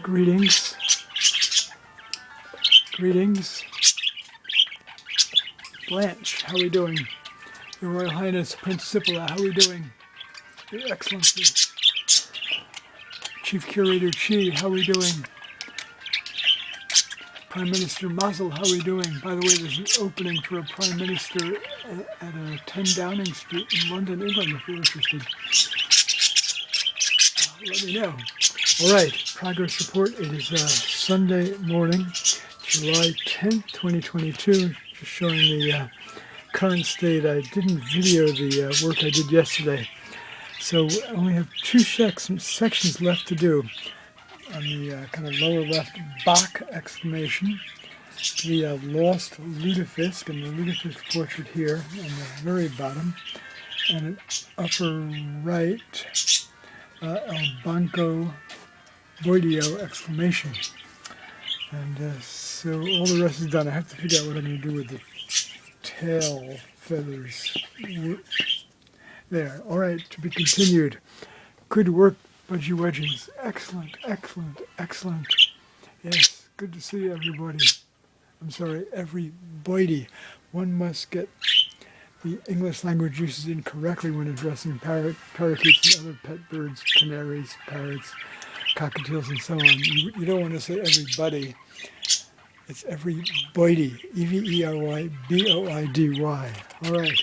Greetings. Greetings. Blanche, how are we doing? Your Royal Highness Principala, how are we doing? Your Excellency. Chief Curator Chi, how are we doing? Prime Minister Mazel, how are we doing? By the way, there's an opening for a Prime Minister at 10 Downing Street in London, England, if you're interested. Let me know. All right, progress report. It is Sunday morning, July 10th, 2022. Just showing the current state. I didn't video the work I did yesterday. So I only have two sections left to do. On the kind of lower left, Bach exclamation, the lost lutefisk, and the lutefisk portrait here on the very bottom, and at upper right, El Banco Boidio exclamation. And so all the rest is done. I have to figure out what I'm going to do with the tail feathers. There. All right, to be continued. Good work, Budgie Wedges. Excellent, excellent, excellent. Yes, good to see everybody. I'm sorry, everybody. One must get the English language uses incorrectly when addressing parakeets and other pet birds, canaries, parrots, cockatiels, and so on. You don't want to say everybody. It's everybody. E-V-E-R-Y-B-O-I-D-Y. All right.